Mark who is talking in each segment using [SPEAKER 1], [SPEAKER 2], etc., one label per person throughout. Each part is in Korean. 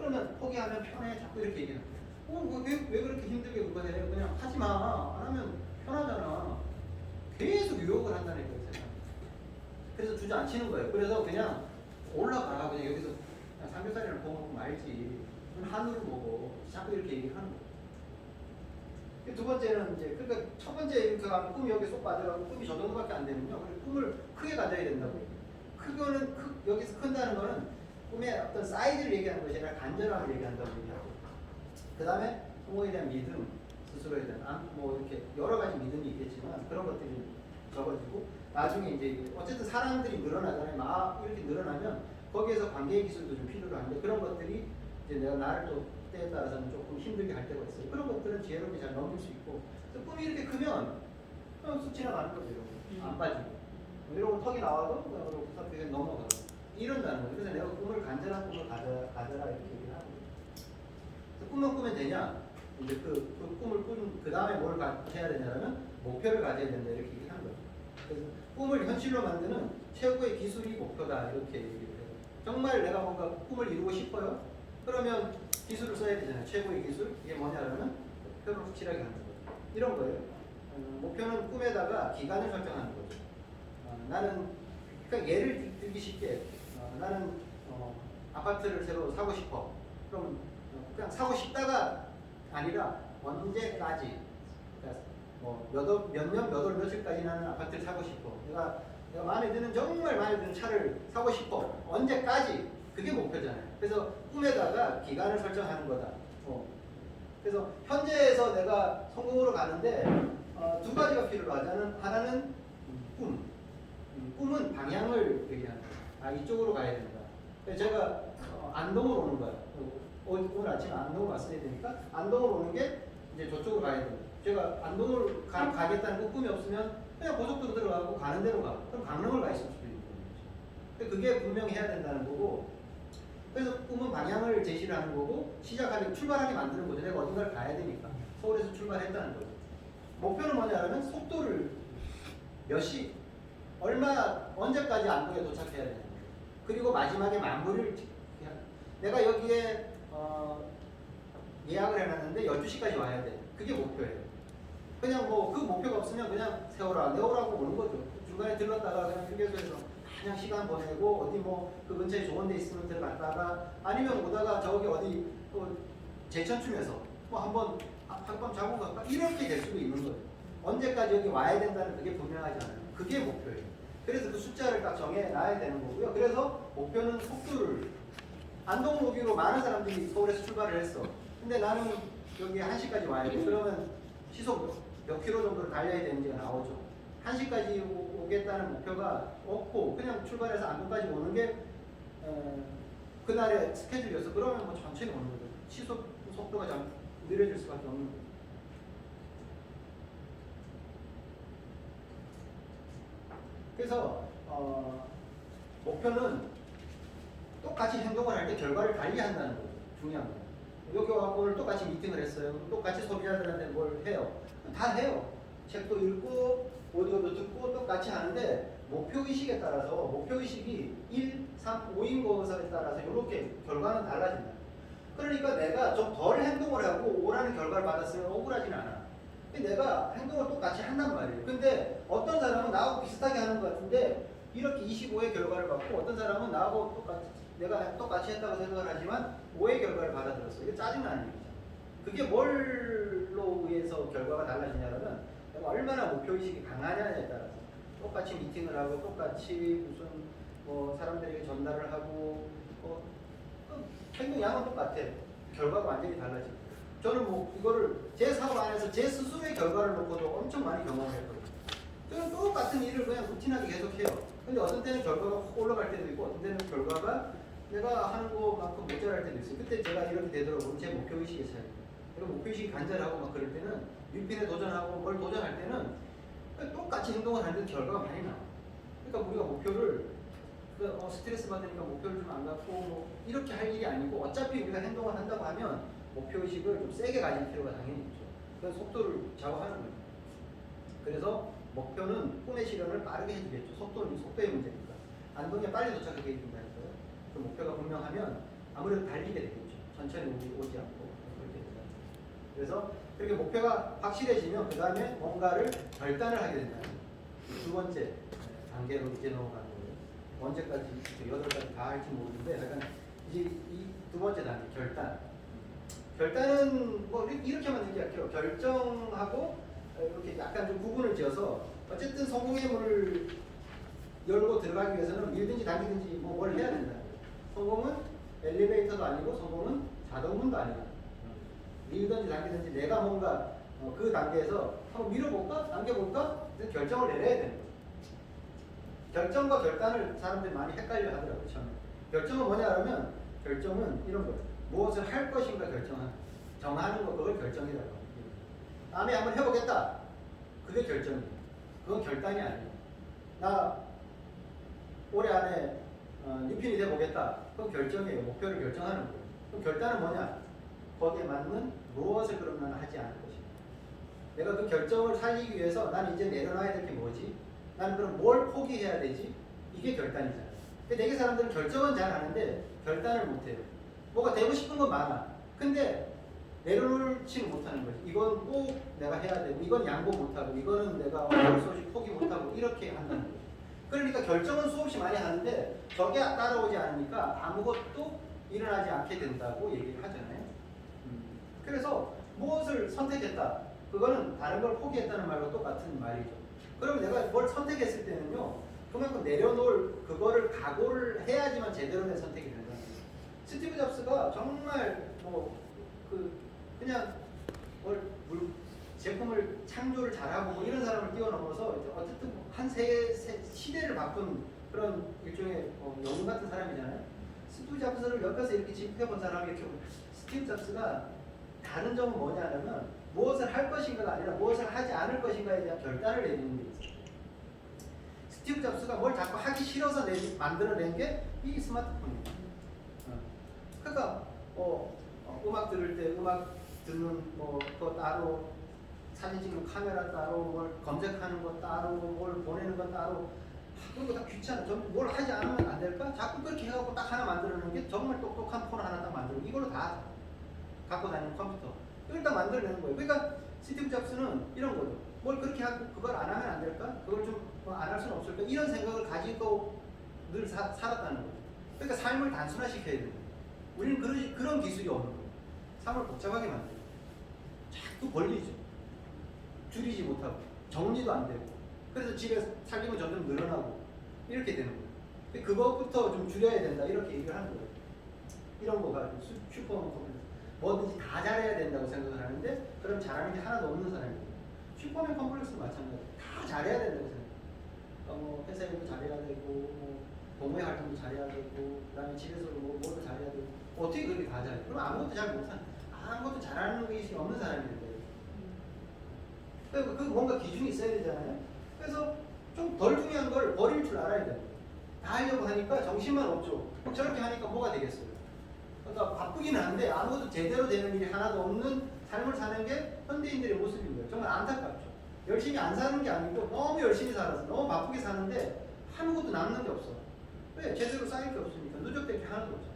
[SPEAKER 1] 그러면 포기하면 편해. 자꾸 이렇게 얘기해요. 왜 그렇게 힘들게 그거 해? 그냥 하지 마. 안 하면 편하잖아. 계속 유혹을 한다는 거예요. 그래서 주저앉히는 거예요. 그래서 그냥 올라가. 그냥 여기서 그냥 삼겹살이랑 구워 먹으면 알지. 한우를 먹어. 자꾸 이렇게 얘기하는 거예요. 두 번째는 이제 그러니까 첫 번째 이렇게 하면 꿈이 여기 쏙 빠져가고 꿈이 저 정도밖에 안 되면요. 꿈을 크게 가져야 된다고요. 크거는 여기서 큰다는 거는 꿈의 어떤 사이즈를 얘기하는 것이 아니라 간절함을 얘기한다고 얘기하고. 그 다음에 성공에 대한 믿음, 스스로에 대한 뭐 이렇게 여러 가지 믿음이 있겠지만 그런 것들이 적어지고 나중에 이제 어쨌든 사람들이 늘어나잖아요. 막 이렇게 늘어나면 거기에서 관계 기술도 좀 필요로 한데 그런 것들이 이제 내가 나를 또 때에 따라서는 조금 힘들게 할 때가 있어요. 그런 것들은 지혜롭게 잘 넘길 수 있고 꿈이 이렇게 크면 그냥 쑥 지나가는 거죠. 안 빠지고 이러고 턱이 나와도 그냥 그냥 넘어가고 이런다는 거죠. 그래서 내가 꿈을 간절한 꿈을 가져라 이렇게 얘기를 하는 거예요. 그래서 꿈만 꾸면 되냐? 이제 그 꿈을 그 다음에 뭘 해야 되냐면 목표를 가져야 된다 이렇게 얘기하는 거죠. 그래서 꿈을 현실로 만드는 최고의 기술이 목표다 이렇게 얘기를 해요. 정말 내가 뭔가 꿈을 이루고 싶어요? 그러면 기술을 써야 되잖아요. 최고의 기술 이게 뭐냐면 목표를 확실하게 하는 거죠. 이런 거예요. 목표는 꿈에다가 기간을 설정하는 거죠. 나는 그러니까 예를 들기 쉽게 나는 아파트를 새로 사고 싶어. 그럼 그냥 사고 싶다가 아니라 언제까지 그러니까 뭐 몇 년 몇 월 며칠까지 나는 아파트를 사고 싶어. 내가 마음에 드는 정말 마음에 드는 차를 사고 싶어. 언제까지 그게 목표잖아요. 그래서 꿈에다가 기간을 설정하는 거다. 그래서 현재에서 내가 성공으로 가는데 두 가지가 필요하잖아요. 하나는 꿈. 꿈은 방향을 얘기하는 거예요. 이쪽으로 가야 된다. 그래서 제가 안동으로 오는 거예요. 오늘 아침에 안동으로 왔어야 되니까 안동으로 오는 게 이제 저쪽으로 가야 돼요. 제가 안동으로 가겠다는 그 꿈이 없으면 그냥 고속도로 들어가고 가는 대로 가. 그럼 강릉을 가 있을 수도 있는 거죠. 그게 분명히 해야 된다는 거고. 그래서 꿈은 방향을 제시를 하는 거고 시작하게 출발하게 만드는 거죠. 내가 어딘가를 가야 되니까 서울에서 출발했다는 거죠. 목표는 뭐냐면 속도를 몇 시, 언제까지 안동에 도착해야 되는 거예요. 그리고 마지막에 마무리를 내가 여기에 예약을 해놨는데 12시까지 와야 돼. 그게 목표예요. 그냥 뭐 그 목표가 없으면 그냥 내오라고 오는 거죠. 중간에 들렀다가 그냥 휴게소에서 그냥 시간 보내고 어디 뭐 그 근처에 좋은 데 있으면 들어갔다가 아니면 오다가 저기 어디 또 제천춤에서 뭐 한번 하룻밤 자고 갈까 이렇게 될 수도 있는 거예요. 언제까지 여기 와야 된다는 그게 분명하지 않아요. 그게 목표예요. 그래서 그 숫자를 딱 정해놔야 되는 거고요. 그래서 목표는 속도를 안동 오기로 많은 사람들이 서울에서 출발을 했어. 근데 나는 여기 1시까지 와야 돼. 그러면 시속 몇 킬로 정도를 달려야 되는지가 나오죠. 1시까지 오겠다는 목표가 없고 그냥 출발해서 안동까지 오는 게 그날의 스케줄이었어. 그러면 뭐 천천히 오는 거죠. 시속 속도가 좀 느려질 수밖에 없는 거죠. 그래서 목표는 똑같이 행동을 할 때 결과를 달리 한다는 거죠. 중요한 거예요. 여기 와서 오늘 똑같이 미팅을 했어요. 똑같이 소비자들한테 뭘 해요. 다 해요. 책도 읽고 오디오도 듣고 똑같이 하는데 목표의식에 따라서 목표의식이 1, 3, 5인 것에 따라서 이렇게 결과는 달라진다. 그러니까 내가 좀 덜 행동을 하고 오라는 결과를 받았으면 억울하진 않아. 내가 행동을 똑같이 한단 말이에요. 근데 어떤 사람은 나하고 비슷하게 하는 것 같은데 이렇게 25의 결과를 받고 어떤 사람은 나하고 내가 똑같이 했다고 생각을 하지만 5의 결과를 받아들였어. 이게 짜증나는 얘기죠. 그게 뭘로 의해서 결과가 달라지냐면 내가 얼마나 목표의식이 강하냐에 따라서 똑같이 미팅을 하고 똑같이 무슨 뭐 사람들에게 전달을 하고 행동 양은 똑같아. 결과가 완전히 달라지고. 저는 뭐 이거를 제 사업 안에서 제 스스로의 결과를 놓고도 엄청 많이 경험을 했거든요. 저는 똑같은 일을 그냥 루틴하게 계속해요. 근데 어떤 때는 결과가 확 올라갈 때도 있고 어떤 때는 결과가 내가 하는 것만큼 모자랄 때도 있어요. 그때 제가 이렇게 되더라고요. 제 목표의식의 차이. 그리고 목표의식이 간절하고 막 그럴 때는 유핀에 도전하고 뭘 도전할 때는 똑같이 행동을 하는데 결과가 많이 나와요. 그러니까 우리가 목표를 스트레스 받으니까 목표를 좀 안 갖고 뭐 이렇게 할 일이 아니고 어차피 우리가 행동을 한다고 하면 목표의식을 좀 세게 가질 필요가 당연히 있죠. 그래서 속도를 좌우하는 거예요. 그래서 목표는 꿈의 실현을 빠르게 해주겠죠. 속도의 문제니까. 안동에 빨리 도착하게 해준다니까요. 그 목표가 분명하면 아무래도 달리게 되겠죠. 천천히 오지 않고 그렇게 된다. 그래서 그렇게 목표가 확실해지면 그 다음에 뭔가를 결단을 하게 된다. 두 번째 단계로 이제 넘어가는 거예요. 언제까지 8가지 다 할지 모르는데 약간 이제 이 두 번째 단계 결단. 결단은 뭐 이렇게만 얘기할게요. 결정하고 이렇게 약간 좀 구분을 지어서 어쨌든 성공의 문을 열고 들어가기 위해서는 밀든지 당기든지 뭐 뭘 해야 된다. 성공은 엘리베이터도 아니고 성공은 자동문도 아니다. 밀든지 당기든지 내가 뭔가 그 단계에서 한번 밀어볼까? 당겨볼까? 결정을 내려야 되는 거예요. 결정과 결단을 사람들이 많이 헷갈려 하더라고요. 처음에. 결정은 뭐냐 하면 결정은 이런 거예요. 무엇을 할 것인가 결정하는 정하는 거 그걸 결정이라고 합니다. 다음에 한번 해보겠다. 그게 결정이에요. 그건 결단이 아니에요. 나 올해 안에 뉴핀이 돼보겠다. 그건 결정이에요. 목표를 결정하는 거예요. 그럼 결단은 뭐냐? 거기에 맞는 무엇을 그럼 나는 하지 않을 것인가. 내가 그 결정을 살리기 위해서 난 이제 내려놔야 될 게 뭐지? 나는 그럼 뭘 포기해야 되지? 이게 결단이잖아요. 근데 되게 사람들은 결정은 잘 하는데 결단을 못해요. 뭐가 되고 싶은 건 많아. 근데 내려놓지는 못하는 거지. 이건 꼭 내가 해야 되고, 이건 양보 못하고, 이거는 내가 어쩔 수 없이 포기 못하고, 이렇게 한다는 거지. 그러니까 결정은 수없이 많이 하는데 저게 따라오지 않으니까 아무것도 일어나지 않게 된다고 얘기를 하잖아요. 그래서 무엇을 선택했다. 그거는 다른 걸 포기했다는 말과 똑같은 말이죠. 그러면 내가 뭘 선택했을 때는요, 그만큼 내려놓을 그거를 각오를 해야지만 제대로 된 선택이 된다는 거예요. 스티브 잡스가 정말 그냥 제품을 창조를 잘하고 뭐 이런 사람을 뛰어넘어서 어쨌든 한 시대를 바꾼 그런 일종의 영웅 같은 사람이잖아요. 스티브 잡스를 옆에서 이렇게 지켜본 사람이 이렇게 스티브 잡스가 다른 점은 뭐냐 하면 무엇을 할 것인가가 아니라 무엇을 하지 않을 것인가에 대한 결단을 내리는 게 있어요. 스티브 잡스가 뭘 자꾸 하기 싫어서 만들어낸 게 이 스마트폰입니다. 그러니까 음악 들을 때 음악 듣는 그거 따로, 사진 찍는 카메라 따로, 뭘 검색하는 거 따로, 뭘 보내는 거 따로, 그런 거 다 귀찮아. 뭘 하지 않으면 안 될까? 자꾸 그렇게 해갖고 딱 하나 만들어내는 게 정말 똑똑한 폰 하나 딱 만들고 이걸로 다 갖고 다니는 컴퓨터. 이걸 딱 만들어내는 거예요. 그러니까 스티브 잡스는 이런 거죠. 뭘 그렇게 하고 그걸 안 하면 안 될까? 그걸 좀 안 할 수는 없을까? 이런 생각을 가지고 늘 살았다는 거죠. 그러니까 삶을 단순화시켜야 되는 거예요. 우리는 그런 기술이 없는 거예요. 삶을 복잡하게 만들어요. 자꾸 벌리죠. 줄이지 못하고 정리도 안 되고 그래서 집에 살림은 점점 늘어나고 이렇게 되는 거예요. 그것부터 좀 줄여야 된다 이렇게 얘기를 하는 거예요. 이런 거가 슈퍼맨 컴플렉스. 뭐든지 다 잘해야 된다고 생각을 하는데 그럼 잘하는 게 하나도 없는 사람이에요. 슈퍼맨 컴플렉스도 마찬가지예요. 다 잘해야 된다고 생각해요. 회사 일도 잘해야 되고 동호회 활동도 잘해야 되고 그다음에 집에서도 뭐도 잘해야 되고 어떻게 그렇게 다 잘해? 그럼 아무것도 잘 못하는 아무것도 잘하는 것이 없는 사람이 된다. 그 뭔가 기준이 있어야 되잖아요. 그래서 좀 덜 중요한 걸 버릴 줄 알아야 돼요. 다 하려고 하니까 정신만 없죠. 저렇게 하니까 뭐가 되겠어요? 그러니까 바쁘긴 한데 아무것도 제대로 되는 일이 하나도 없는 삶을 사는 게 현대인들의 모습인 거예요. 정말 안타깝죠. 열심히 안 사는 게 아니고 너무 열심히 살아서 너무 바쁘게 사는데 아무것도 남는 게 없어. 왜? 제대로 쌓일 게 없으니까. 누적될 게 하나도 없어.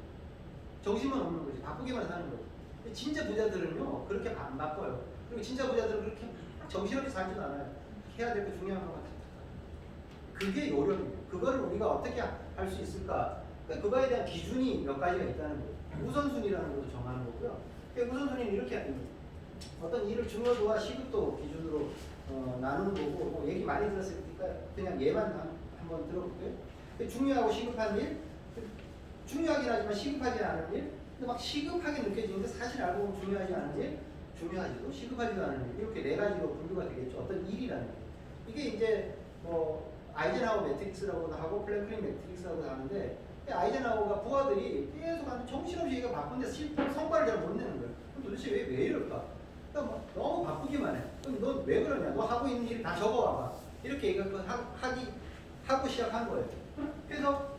[SPEAKER 1] 정신만 없는 거지. 바쁘게만 사는 거지. 근데 진짜 부자들은요 그렇게 안 바빠요. 그리고 진짜 부자들은 그렇게 정신없이 살지도 않아요. 해야 될 게 중요한 것 같아요. 그게 요령이에요. 그거를 우리가 어떻게 할 수 있을까? 그러니까 그거에 대한 기준이 몇 가지가 있다는 거예요. 우선순위라는 것도 정하는 거고요. 우선순위는 이렇게 하는 거예요. 어떤 일을 중요도와 시급도 기준으로 나누는 거고 뭐 얘기 많이 들었으니까 그냥 얘만 한번 들어볼게요. 중요하고 시급한 일, 중요하긴 하지만 시급하지 않은 일, 근데 막 시급하게 느껴지는데 사실 알고 보면 중요하지 않은 일, 중요하지도 시급하지도 않은 일 이렇게 네 가지로 분류가 되겠죠. 어떤 일이라는 게 이게 이제 아이젠하워 매트릭스라고도 하고 플랭클린 매트릭스라고도 하는데 아이젠하워가 부하들이 계속 아주 정신없이 얘가 바쁜데 성과를 잘 못 내는 거예요. 그럼 도대체 왜 이럴까? 그러니까 너무 바쁘기만 해. 그럼 넌 왜 그러냐? 너 하고 있는 일 다 적어와봐. 이렇게 얘기를 하고 시작한 거예요. 그래서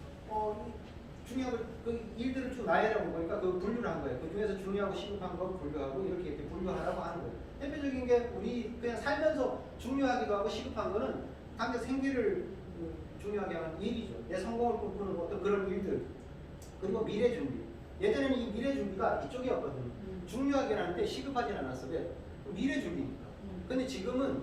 [SPEAKER 1] 중요한 그 일들을 쭉 나열하고 보니까 그 분류를 한 거예요. 그 중에서 중요하고 시급한 거 분류하고 이렇게 분류하라고 하는 거예요. 대표적인 게 우리 그냥 살면서 중요하기도 하고 시급한 거는 당장 생계를 중요하게 하는 일이죠. 내 성공을 꿈꾸는 어떤 그런 일들. 그리고 미래 준비. 예전에는 이 미래 준비가 이쪽이었거든요. 중요하긴 한데 시급하진 않았어. 왜? 미래 준비니까. 근데 지금은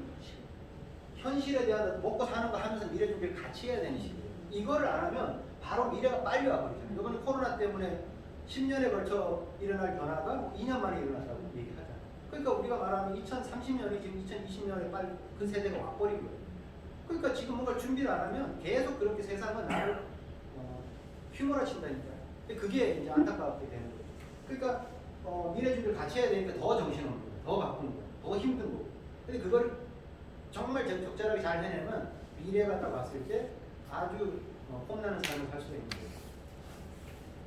[SPEAKER 1] 현실에 대한 먹고 사는 거 하면서 미래 준비를 같이 해야 되는 시기예요. 이거를 안 하면 바로 미래가 빨리 와버리잖아요. 이번에 코로나 때문에 10년에 걸쳐 일어날 변화가 2년 만에 일어났다고 얘기하잖아요. 그러니까 우리가 말하는 2030년이 지금 2020년에 빨리 그 세대가 와버린 거예요. 그러니까 지금 뭔가 준비를 안 하면 계속 그렇게 세상은 나를 휘몰아친다니까요. 그게 이제 안타깝게 되는 거예요. 그러니까 미래 준비를 같이 해야 되니까 더 정신없는 거예요. 더 바쁜 거예요. 더 힘든 거예요. 근데 그걸 정말 적절하게 잘 해내면 미래가 딱 왔을 때 아주 폼나는 삶을 살 수가 있는 거예요.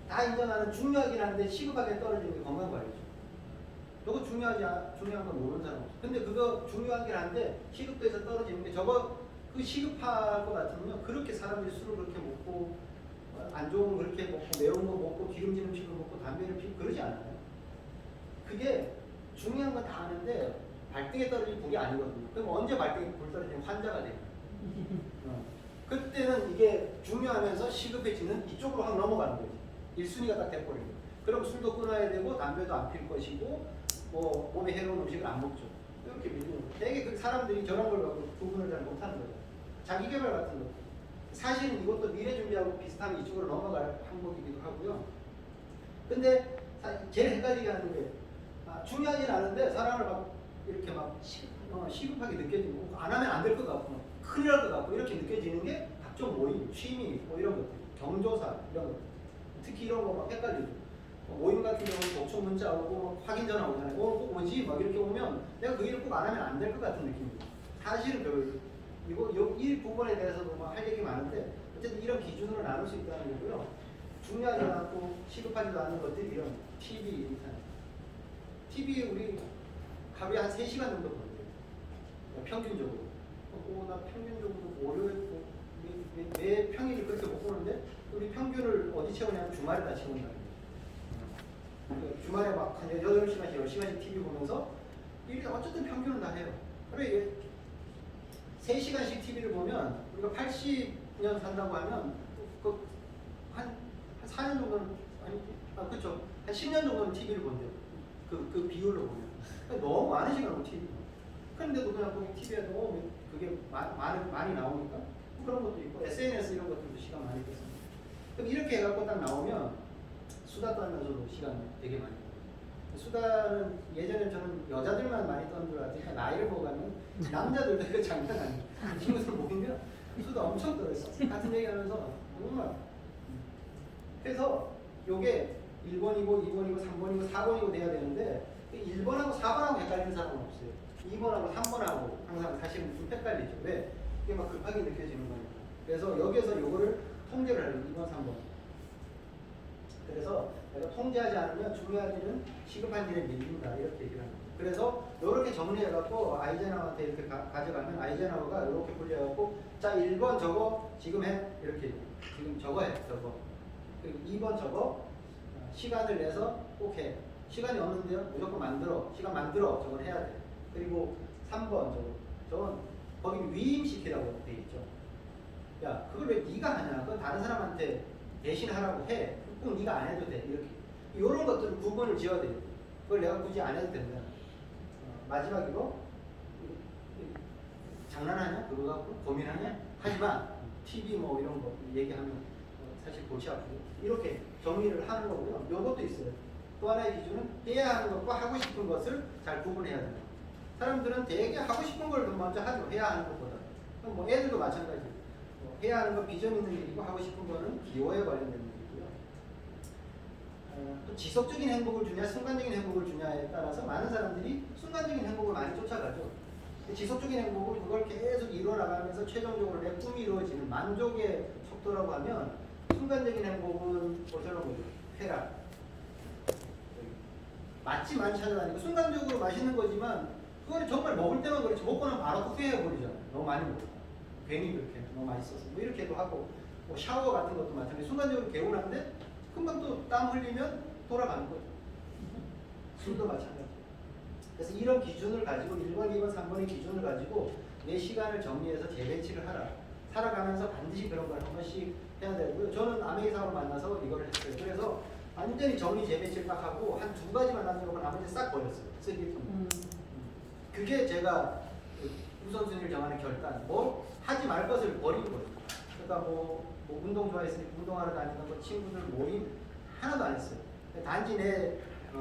[SPEAKER 1] 다 인정하는 중요하긴 한데 시급하게 떨어지는 게 건강관리죠. 저거 중요한 건 모르는 사람 없어. 근데 그거 중요하긴 한데 시급돼서 떨어지는 게 저거 그 시급할 것 같으면 그렇게 사람들이 술을 그렇게 먹고 안 좋은 거 그렇게 먹고 매운 거 먹고 기름진 음식을 먹고 담배를 피우고 그러지 않아요. 그게 중요한 건 다 아는데 발등에 떨어질 불이 아니거든요. 그럼 언제 발등에 불 떨어지면 환자가 돼요. 그때는 이게 중요하면서 시급해지는 이쪽으로 확 넘어가는 거지. 1순위가 딱 돼버리는 거예요. 그럼 술도 끊어야 되고 담배도 안 필 것이고 뭐 몸에 해로운 음식을 안 먹죠. 이렇게 밀리는 거예요. 되게 그 사람들이 저런 걸 갖고 구분을 잘 못하는 거예요. 자기개발 같은 거. 사실은 이것도 미래 준비하고 비슷하면 이쪽으로 넘어갈 항목이기도 하고요. 근데 제일 헷갈리게 하는 게 중요하진 않은데 사람을 막 이렇게 막 시급하게 느껴지고 안 하면 안 될 것 같고 큰일 날 것 같고 이렇게 느껴지는 게 각종 모임, 취미 뭐 이런 것들, 경조사 이런 것 특히 이런 거 막 헷갈리죠. 모임 같은 경우는 도청 문자 오고 확인 전화 오잖아요. 꼭 뭐지? 막 이렇게 오면 내가 그 일을 꼭 안 하면 안 될 것 같은 느낌이에요. 사실은 이 부분에 대해서도 뭐 할 얘기 많은데 어쨌든 이런 기준으로 나눌 수 있다는 거고요. 중요하지 않고 시급하지도 않은 것들이 이런 TV 인터넷. TV 우리 하루에 한 3시간 정도 보는데요. 평균적으로. 나 평균적으로 월요일 매 평일을 그렇게 못 보는데 우리 평균을 어디 채우냐면 주말에다 채운다. 주말에 막 한 8시간씩 10시간씩 TV 보면서 이게 어쨌든 평균은 다 해요. 그래 3시간씩 TV를 보면 우리가 80년 산다고 하면 한 4년 정도는 그렇죠. 한 10년 정도는 TV를 본대요. 그 비율로 보면. 그러니까 너무 많은 시간을 TV 보고. 그런데도 그냥 거기 TV에 너무 그게 많이 나오니까 그런 것도 있고 SNS 이런 것들도 시간 많이 뺐습니다. 그럼 이렇게 해갖고 딱 나오면 수다 떨면서도 시간 되게 많이 빼요. 수다는 예전에 저는 여자들만 많이 떠는 줄 알았더니 나이를 먹어가면 남자들도 그 장난 아니에요. 친구들 모이면 수다 엄청 떨었어. 같은 얘기하면서 정말. 그래서 요게 1번이고 2번이고 3번이고 4번이고 돼야 되는데 1번하고 4번하고 헷갈리는 사람은 없어요. 2번하고 3번하고 항상 사실은 좀 헷갈리죠. 왜? 이게 막 급하게 느껴지는 거니까. 그래서 여기에서 요거를 통제를 해요. 2번, 3번. 그래서 내가 통제하지 않으면 중요한 일은 시급한 일에 밀린다. 이렇게 얘기를 합니다. 그래서 이렇게 정리해갖고 아이젠하워한테 이렇게 가져가면 아이젠하워가 이렇게 불려갖고 자 1번 저거 지금 해. 이렇게 지금 저거 해. 저거. 그리고 2번 저거 시간을 내서 꼭 해. 시간이 없는데요. 무조건 만들어. 시간 만들어. 저걸 해야 돼. 그리고 3번 저건 거기 위임시키라고 돼 있죠. 야 그걸 왜 네가 하냐. 그건 다른 사람한테 대신 하라고 해. 꼭 네가 안 해도 돼. 이렇게. 이런 것들은 구분을 지어야 돼요. 그걸 내가 굳이 안 해도 된다. 마지막으로 장난하냐? 그거 갖고 고민하냐? 하지만 TV 뭐 이런 거 얘기하면 사실 골치 아프고 이렇게 정리를 하는 거고요. 요것도 있어요. 또 하나의 기준은 해야 하는 것과 하고 싶은 것을 잘 구분해야 된다. 사람들은 되게 하고 싶은 걸 먼저 하죠. 해야 하는 것보다. 그럼 뭐 애들도 마찬가지예요. 해야 하는 건 비전 있는 일이고 하고 싶은 거는 기호에 관련된 일이고요. 또 지속적인 행복을 주냐 순간적인 행복을 주냐에 따라서 많은 사람들이 순간적인 행복을 많이 쫓아가죠. 지속적인 행복은 그걸 계속 이뤄나가면서 최종적으로 내 꿈이 이루어지는 만족의 속도라고 하면 순간적인 행복은 어쩌는 거죠? 쾌락. 맛집만 찾아다니고 순간적으로 맛있는 거지만 그거는 정말 먹을 때만 그렇지 먹고 나면 바로 후회해버리잖아요. 너무 많이 먹고 괜히 그렇게 너무 맛있어서 뭐 이렇게도 하고 뭐 샤워 같은 것도 마찬가지. 순간적으로 개운한데 금방 또 땀 흘리면 돌아가는 거죠. 술도 마찬가지. 그래서 이런 기준을 가지고 1번, 2번, 3번의 기준을 가지고 내 시간을 정리해서 재배치를 하라. 살아가면서 반드시 그런 걸 한 번씩 해야 되고요. 저는 아메리카로 만나서 이걸 했어요. 그래서 완전히 정리 재배치를 딱 하고 한 2가지만 남겨놓고 나머지 싹 버렸어요. 쓰레기통. 그게 제가 우선순위를 정하는 결단. 뭐 하지 말 것을 버린 거예요. 그러니까 뭐 운동 좋아했으니까 운동하러 다니는 거 친구들 모임 하나도 안 했어요. 단지 내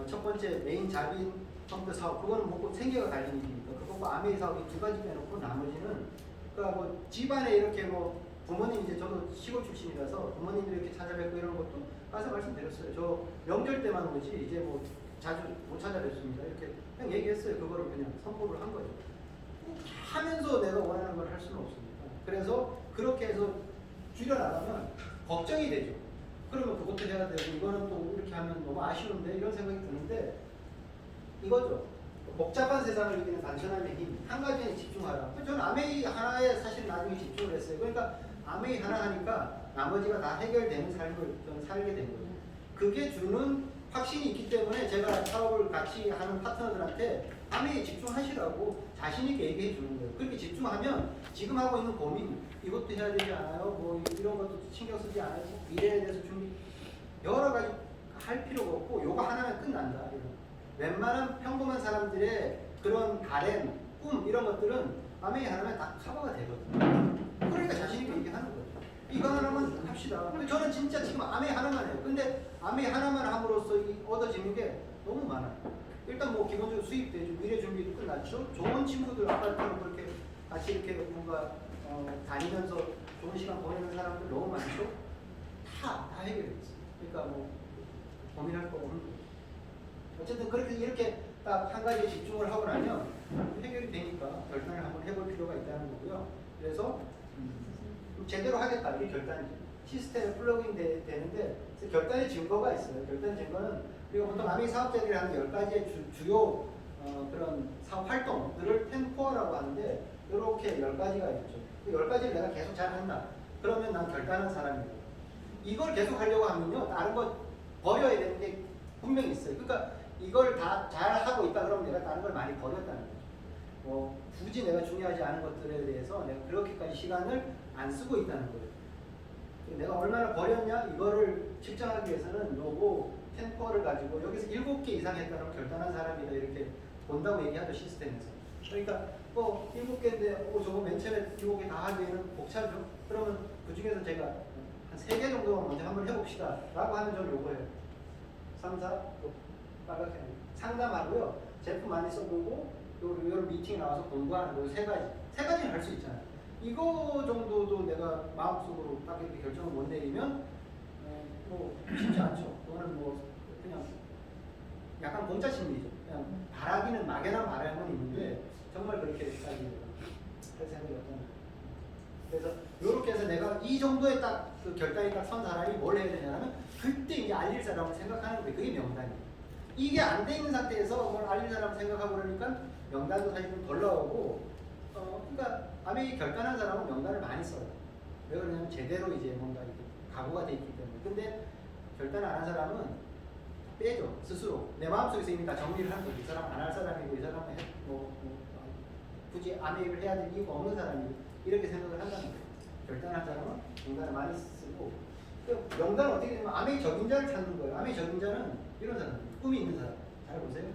[SPEAKER 1] 첫 번째 메인 자빈 펌프 사업 그거는 뭐 생계가 달린 일이니까 그거고 아메이 사업이 2가지 빼놓고 나머지는 그러니까 뭐 집안에 이렇게 뭐 부모님 이제 저도 시골 출신이라서 부모님들 이렇게 찾아뵙고 이런 것도 가서 말씀드렸어요. 저 명절 때만 오지 이제 뭐 자주 못 찾아뵙습니다. 이렇게 그냥 얘기했어요. 그거를 그냥 선포를 한 거죠. 하면서 내가 원하는 걸 할 수는 없습니다. 그래서 그렇게 해서 줄여나가면 걱정이 되죠. 그러면 그것도 해야 되고 이거는 또 이렇게 하면 너무 아쉬운데 이런 생각이 드는데 이거죠. 복잡한 세상을 이기는 단순함의 힘. 한 가지에 집중하라. 저는 아메이 하나에 사실 나중에 집중을 했어요. 그러니까 아메이 하나 하니까 나머지가 다 해결되는 삶을 저는 살게 된 거죠. 그게 주는 확신이 있기 때문에 제가 사업을 같이 하는 파트너들한테 아메이에 집중하시라고 자신 있게 얘기해 주는 거예요. 그렇게 집중하면 지금 하고 있는 고민 이것도 해야 되지 않아요? 뭐 이런 것도 신경 쓰지 않아요? 미래에 대해서 준비 여러 가지 할 필요가 없고 요거 하나면 끝난다. 이런. 웬만한 평범한 사람들의 그런 바램, 꿈 이런 것들은 아메이 하나면 다 커버가 되거든요. 그러니까 자신 있게 얘기하는 거죠. 이거 하나만 합시다. 저는 진짜 지금 아메이 하나만 해요. 근데 아메이 하나만 함으로써 얻어지는 게 너무 많아요. 일단 뭐 기본적으로 수입도 해주고 미래 준비도 끝났죠. 좋은 친구들 아까처럼 그렇게 같이 이렇게 뭔가 다니면서 좋은 시간 보내는 사람들 너무 많죠. 다 해결했어요. 그러니까 뭐 고민할 거 없는 거죠. 어쨌든 그렇게 이렇게 딱 한 가지에 집중을 하고 나면 해결이 되니까 결단을 한번 해볼 필요가 있다는 거고요. 그래서 제대로 하겠다 이게 결단이죠. 시스템에 플러그인 되는데 결단의 증거가 있어요. 결단의 증거는 우리가 보통 아메이 사업자들이 하는 10가지의 주요 그런 사업 활동들을 10코어라고 하는데 이렇게 10가지가 있죠. 그 10가지를 내가 계속 잘 한다. 그러면 난 결단한 사람이고 이걸 계속 하려고 하면요. 다른 거 버려야 되는 게 분명히 있어요. 그러니까 이걸 다 잘 하고 있다 그러면 내가 다른 걸 많이 버렸다는 거죠. 굳이 내가 중요하지 않은 것들에 대해서 내가 그렇게까지 시간을 안 쓰고 있다는 거예요. 내가 얼마나 버렸냐 이거를 측정하기 위해서는 요거 템퍼를 가지고 여기서 7개 이상 했다면 결단한 사람이다 이렇게 본다고 얘기하죠 시스템에서. 그러니까 뭐 7개인데 저거 맨 처음에 7개 다 하기에는 벅차죠. 그러면 그 중에서 제가 한 3개 정도만 먼저 한번 해봅시다 라고 하면 저는 요거예요. 3, 4, 빨갛게 상담하고요. 제품 많이 써보고 요런 미팅에 나와서 공부하는 거 3가지. 3가지는 할 수 있잖아요. 이거 정도도 내가 마음속으로 딱 이렇게 결정을 못 내리면 뭐 쉽지 않죠. 그거는 뭐 그냥 약간 공짜 심리죠. 그냥 바라기는 막연한 바람은 있는데 정말 그렇게까지 할 생각이 없잖아요. 그래서 이렇게 해서 내가 이 정도의 딱 그 결단이 딱 선 사람이 뭘 해야 되냐면 그때 이제 알릴 사람을 생각하는 거예요. 그게 명단이에요. 이게 안 돼 있는 상태에서 뭘 알릴 사람을 생각하고 그러니까 명단도 사실 좀 덜 나오고 그러니까 아메이 결단한 사람은 명단을 많이 써요. 왜 그러냐면 제대로 이제 뭔가 이렇게 각오가 돼 있기 때문에. 근데 결단 안 한 사람은 빼죠. 스스로. 내 마음속에서 이미 다 정리를 한 거죠. 이 사람 안 할 사람이고 이 사람은 굳이 아메이를 해야 될 이유가 없는 사람이고 이렇게 생각을 한다는 거예요. 결단한 사람은 명단을 많이 쓰고 명단은 어떻게 되면 아메이 적임자를 찾는 거예요. 아메이 적임자는 이런 사람, 꿈이 있는 사람. 잘 보세요.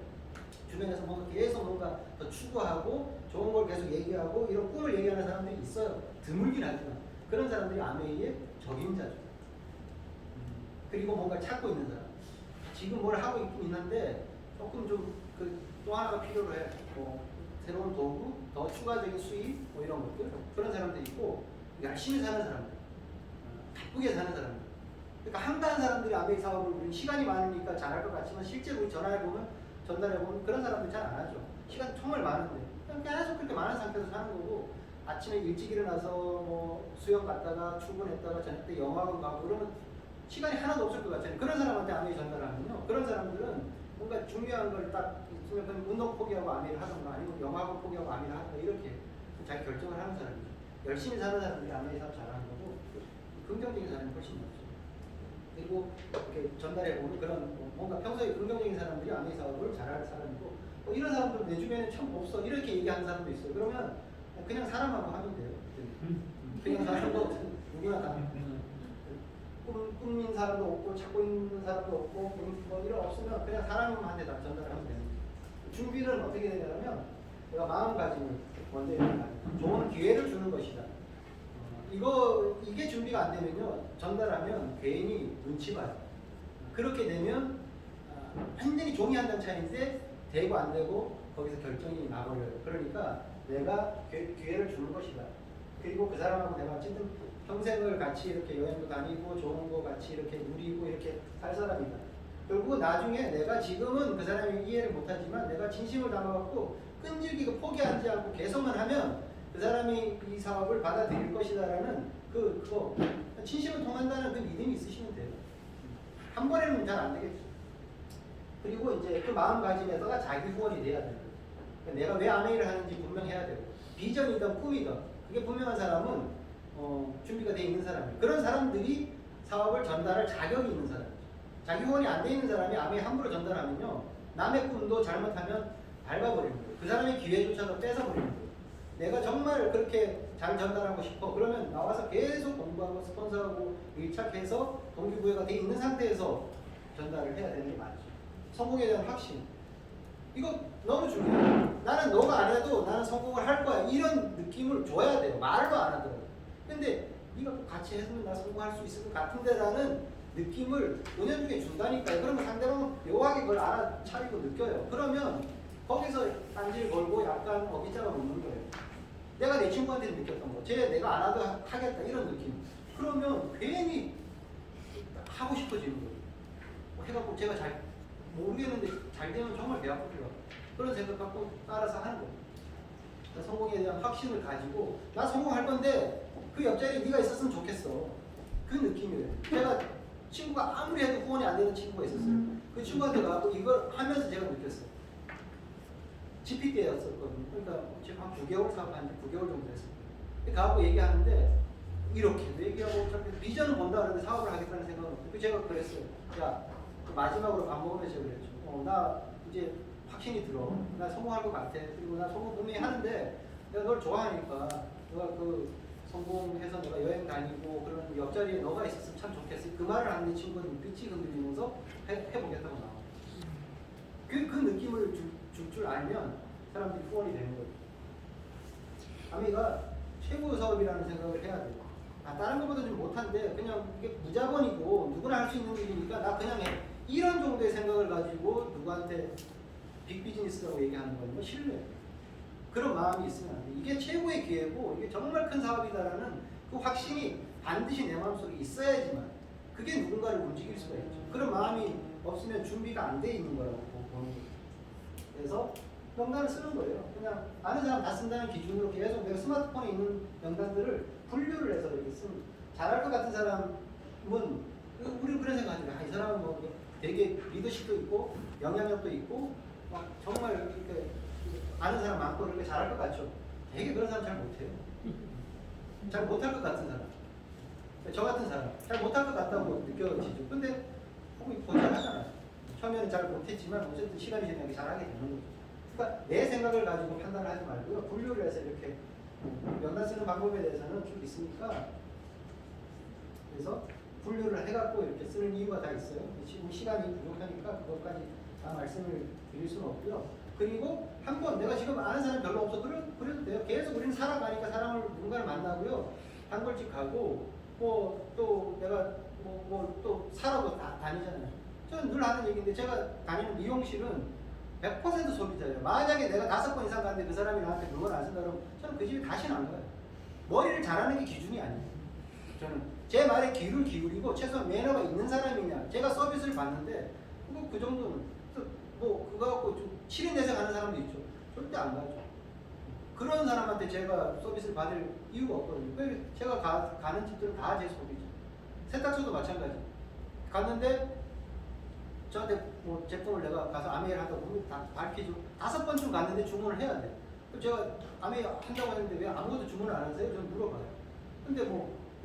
[SPEAKER 1] 주변에서 뭔가 계속 뭔가 더 추구하고 좋은 걸 계속 얘기하고 이런 꿈을 얘기하는 사람들이 있어요. 드물긴 하지만 그런 사람들이 아메이의 적임자죠. 그리고 뭔가 찾고 있는 사람. 지금 뭘 하고 있긴 있는데 조금 좀 또 하나가 필요로 해. 새로운 도구, 더 추가적인 수입, 뭐 이런 것들 그런 사람들이 있고 열심히 사는 사람들, 바쁘게 사는 사람들. 그러니까 한가한 사람들이 아메이 사업을 우리 시간이 많으니까 잘할 것 같지만 실제로 우리 전화해 보면 전달해 보면 그런 사람들 잘 안 하죠. 시간 정말 많은데 그냥 계속 그렇게 많은 상태에서 사는 거고 아침에 일찍 일어나서 뭐 수영 갔다가 출근했다가 저녁 때 영화관 가고 그러면 시간이 하나도 없을 것 같잖아요. 그런 사람한테 아메이 전달하면요. 그런 사람들은 뭔가 중요한 걸 딱 있으면 그냥 운동 포기하고 아메이를 하던가 아니면 영화관 포기하고 아메이를 하던가 이렇게 자기 결정을 하는 사람이죠. 열심히 사는 사람들이 아메이 사업 잘하는 거고 긍정적인 사람이 훨씬 낫죠. 그리고 이렇게 전달해 보면 그런 뭔가 평소에 긍정적인 사람들이 아메이 사업을 잘할 사람이고 이런 사람들 내 주변에 참 없어 이렇게 얘기하는 사람도 있어요. 그러면 그냥 사람하고 하면 돼요. 그냥 사람하고 누구나 다 꾸민 사람도 없고 찾고 있는 사람도 없고 뭐 이런 없으면 그냥 사람한테 다 전달하면 되는 거예요. 준비는 어떻게 되냐면 내가 마음가짐을 먼저 이렇게 좋은 기회를 주는 것이다. 이게 준비가 안 되면요 전달하면 괜히 눈치 봐요. 그렇게 되면 완전히 종이 한 장 차이인데 되고 안 되고 거기서 결정이 나버려요. 그러니까 내가 기회를 주는 것이다. 그리고 그 사람하고 내가 어쨌든 평생을 같이 이렇게 여행도 다니고 좋은 거 같이 이렇게 누리고 이렇게 살 사람이다. 결국 나중에 내가 지금은 그 사람이 이해를 못하지만 내가 진심을 담아갖고 끈질기고 포기하지 않고 계속만 하면 그 사람이 이 사업을 받아들일 것이다라는 그거 진심을 통한다는 그 믿음이 있으시면 돼요. 한 번에는 잘 안 되겠죠. 그리고 이제 그 마음가짐에다가 자기 후원이 돼야 돼요. 내가 왜 아메이를 하는지 분명해야 되고 비전이든 꿈이든 그게 분명한 사람은 준비가 돼 있는 사람이에요. 그런 사람들이 사업을 전달할 자격이 있는 사람이죠. 자기 후원이 안 돼 있는 사람이 아메이 함부로 전달하면요 남의 꿈도 잘못하면 밟아버리는 거예요. 그 사람의 기회조차도 뺏어버리는 거예요. 내가 정말 그렇게 잘 전달하고 싶어 그러면 나와서 계속 공부하고 스폰서하고 밀착해서 동기부여가 돼 있는 상태에서 전달을 해야 되는 게 맞죠. 성공에 대한 확신 이거 너무 중요해요. 나는 너가 안 해도 나는 성공을 할 거야 이런 느낌을 줘야 돼요. 말도 안 하더라도. 근데 네가 같이 했으면 나 성공할 수 있을 것 같은데 라는 느낌을 은연중에 준다니까요. 그러면 상대방은 묘하게 그걸 알아차리고 느껴요. 그러면 거기서 딴질 걸고 약간 어깃자가 놓는 거예요. 내가 내 친구한테 느꼈던 거 내가 안 하도 하겠다 이런 느낌. 그러면 괜히 하고 싶어지는 거예요. 해갖고 제가 잘 모르겠는데 잘 되면 정말 배 아프더라고요. 그런 생각 갖고 따라서 하는 거예요. 성공에 대한 확신을 가지고 나 성공할 건데 그 옆자리에 네가 있었으면 좋겠어. 그 느낌이에요. 제가 친구가 아무리 해도 후원이 안 되는 친구가 있었어요. 그 친구한테 가고 이걸 하면서 제가 느꼈어요. GP 때였었거든요. 그러니까 지금 한 9개월 사업한 지 9개월 정도 됐어요. 가고 얘기하는데 이렇게도 얘기하고 어차피 비전을 본다 그러는데 사업을 하겠다는 생각은 없고 제가 그랬어요. 야 마지막으로 밥 먹으면서 그랬죠. 나 이제 확신이 들어. 나 성공할 것 같아. 그리고 나 성공 분명히 하는데 내가 널 좋아하니까 너가 그 성공해서 내가 여행 다니고 그런 옆자리에 너가 있었으면 참 좋겠어. 그 말을 하는 내 친구는 눈빛이 흔들리면서 해보겠다고 나와. 그 느낌을 줄 알면 사람들이 후원이 되는 거예요. 아미가 최고 사업이라는 생각을 해야 돼요. 다른 것보다 좀 못한데 그냥 이게 무자본이고 누구나 할 수 있는 일이니까 나 그냥 해. 이런 정도의 생각을 가지고 누구한테 빅비즈니스라고 얘기하는 건 신뢰. 그런 마음이 있으면 안 돼. 이게 최고의 기회고 이게 정말 큰 사업이다라는 그 확신이 반드시 내 마음속에 있어야지만 그게 누군가를 움직일 수가 있죠. 그런 마음이 없으면 준비가 안 돼 있는 거라고 보는 거예요. 그래서 명단을 쓰는 거예요. 그냥 아는 사람 다 쓴다는 기준으로 계속 내가 스마트폰에 있는 명단들을 분류를 해서 이렇게 쓰는. 잘할 것 같은 사람은 우리는 그런 생각하죠. 이 사람은 뭐 되게 리더십도 있고 영향력도 있고 막 정말 이렇게 아는 사람 많고 이렇게 잘할 것 같죠. 되게 그런 사람 잘 못해요. 잘 못할 것 같은 사람. 저 같은 사람 잘 못할 것 같다고 느껴지죠. 근데 혹은 더 잘하잖아요. 처음에는 잘 못했지만 어쨌든 시간이 지나면 잘하게 되는 거죠. 그러니까 내 생각을 가지고 판단을 하지 말고요. 분류를 해서 이렇게 명단 쓰는 방법에 대해서는 쭉 있으니까 그래서 분류를 해갖고 이렇게 쓰는 이유가 다 있어요. 지금 시간이 부족하니까 그것까지 다 말씀을 드릴 수는 없고요. 그리고 한번 내가 지금 아는 사람 별로 없어 그래도 돼요. 계속 우리는 살아가니까 누군가를 만나고요. 단골집 가고 뭐 또 내가 또 사러도 다니잖아요. 저는 늘 하는 얘기인데 제가 다니는 미용실은 100% 소비자예요. 만약에 내가 5번 이상 갔는데 그 사람이 나한테 물건 안 쓴다 그러면 저는 그 집에 다시는 안 가요. 머리를 잘하는 게 기준이 아니에요. 저는 제 말에 귀를 기울이고 최소한 매너가 있는 사람이냐. 제가 서비스를 받는데 그 정도는 그거 갖고 좀 치린내색 하는 사람도 있죠. 절대 안 가죠. 그런 사람한테 제가 서비스를 받을 이유가 없거든요. 제가 가는 집들은 다 제 소비죠. 세탁소도 마찬가지. 갔는데 저한테 뭐 제품을 내가 가서 아메이를 하다 보면 다 밝히죠. 5번쯤 갔는데 주문을 해야 돼. 제가 아메이 한다고 했는데 왜 아무것도 주문을 안 하세요? 저는 물어봐요. 근데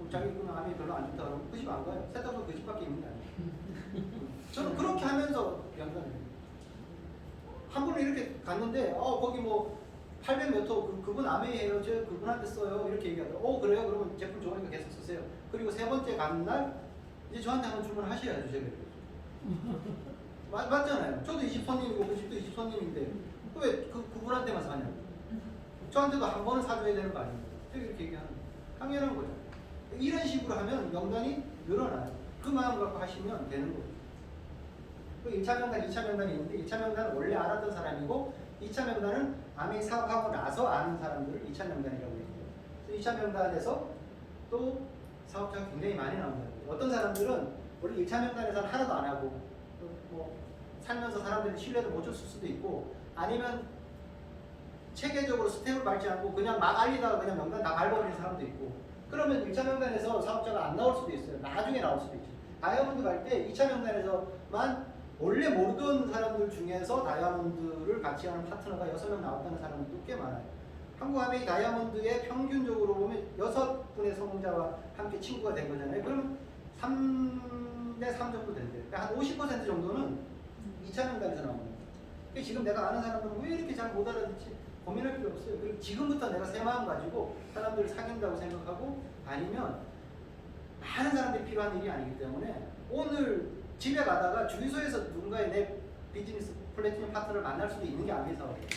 [SPEAKER 1] 자기 그냥 아메이 별로 안 좋다 그러면 그 집 안 가요. 세탁소 그 집밖에 있는 게 아니에요. 저는 그렇게 하면서 양산해요. 한 분은 이렇게 갔는데 거기 뭐 800 몇 호 그분 아메이에요. 저 그분한테 써요. 이렇게 얘기하더라고요. 그래요? 그러면 제품 좋으니까 계속 쓰세요. 그리고 세 번째 가는 날 이제 저한테 한번 주문하셔야죠, 제가. 맞잖아요. 저도 20손님이고 그 집도 20손님인데 왜 그분한테만 사냐고. 저한테도 한 번은 사줘야 되는 거 아닙니까? 제가 이렇게 얘기하는 거예요. 당연한 거죠. 이런 식으로 하면 명단이 늘어나요. 그 마음 갖고 하시면 되는 거예요. 그 1차 명단, 2차 명단이 있는데 1차 명단은 원래 알았던 사람이고 2차 명단은 아메이 사업하고 나서 아는 사람들을 2차 명단이라고 해요. 2차 명단에서 또 사업자가 굉장히 많이 나온다. 어떤 사람들은 원래 1차 명단에서는 하나도 안 하고 뭐 살면서 사람들이 신뢰를 못 줬을 수도 있고 아니면 체계적으로 스텝을 밟지 않고 그냥 막 알리다가 그냥 명단 다 밟아버리는 사람도 있고 그러면 1차 명단에서 사업자가 안 나올 수도 있어요. 나중에 나올 수도 있죠. 다이아몬드 갈 때 2차 명단에서만 원래 모르던 사람들 중에서 다이아몬드를 같이 하는 파트너가 6명 나왔다는 사람도 꽤 많아요. 한국아메이 다이아몬드의 평균적으로 보면 6분의 성공자와 함께 친구가 된 거잖아요. 그러면 3대 3 정도 된대요. 그러니까 한 50% 정도는 2차 명단에서 나오는 거예요. 지금 내가 아는 사람들은 왜 이렇게 잘 못 알아듣지? 고민할 필요 없어요. 그리고 지금부터 내가 새 마음 가지고 사람들을 사귄다고 생각하고 아니면 많은 사람들이 필요한 일이 아니기 때문에 오늘 집에 가다가 주유소에서 누군가의 내 비즈니스 플래티넘 파트너를 만날 수도 있는 게 아메이 사업이에요.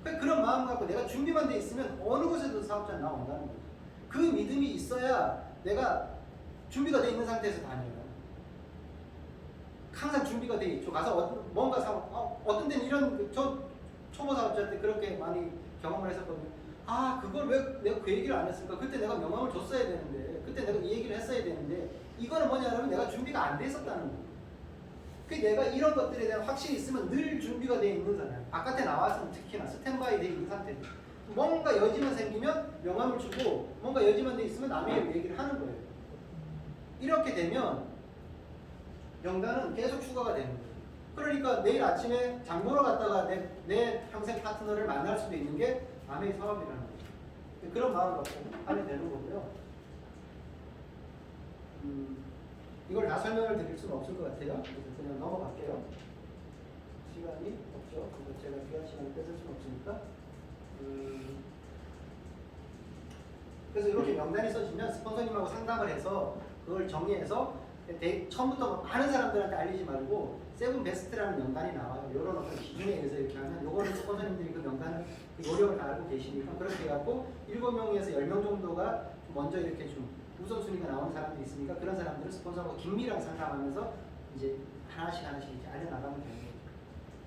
[SPEAKER 1] 그런 마음 갖고 내가 준비만 돼 있으면 어느 곳에도 사업자는 나온다는 거죠. 그 믿음이 있어야 내가 준비가 돼 있는 상태에서 다녀요. 항상 준비가 돼 있죠. 가서 뭔가 사업, 어떤 데는 이런 저 초보 사업자 때 그렇게 많이 경험을 했었거든요. 아 그걸 왜 내가 그 얘기를 안 했을까? 그때 내가 명함을 줬어야 되는데 그때 내가 이 얘기를 했어야 되는데 이거는 뭐냐면 내가 준비가 안 돼 있었다는 거예요. 그 내가 이런 것들에 대한 확신이 있으면 늘 준비가 돼 있는 사람. 바깥에 나와서는 특히나 스탠바이 돼 있는 상태. 뭔가 여지만 생기면 명함을 주고 뭔가 여지만 돼 있으면 남의 얘기를 하는 거예요. 이렇게 되면 명단은 계속 추가가 되는 거예요. 그러니까 내일 아침에 장 보러 갔다가 내 평생 파트너를 만날 수도 있는 게 아메이 사업이라는 거죠. 그런 마음 갖고 하면 되는 거고요. 이걸 다 설명을 드릴 수는 없을 것 같아요. 그래서 그냥 넘어갈게요. 시간이 없죠. 그래서 제가 귀한 시간을 뺏을 수는 없으니까. 그래서 이렇게 명단이 써지면 스폰서님하고 상담을 해서 그걸 정리해서 처음부터 많은 사람들한테 알리지 말고 세븐 베스트라는 명단이 나와요. 이런 어떤 기준에 의해서 이렇게 하면 요거는 스폰서님들이 그 명단을 그 노력을 다 알고 계시니까 그렇게 해갖고 7명에서 10명 정도가 먼저 이렇게 좀 우선순위가 나오는 사람들이 있으니까 그런 사람들은 스폰서하고 긴밀하게 상담하면서 이제 하나씩 이제 알려나가면 되는 거죠.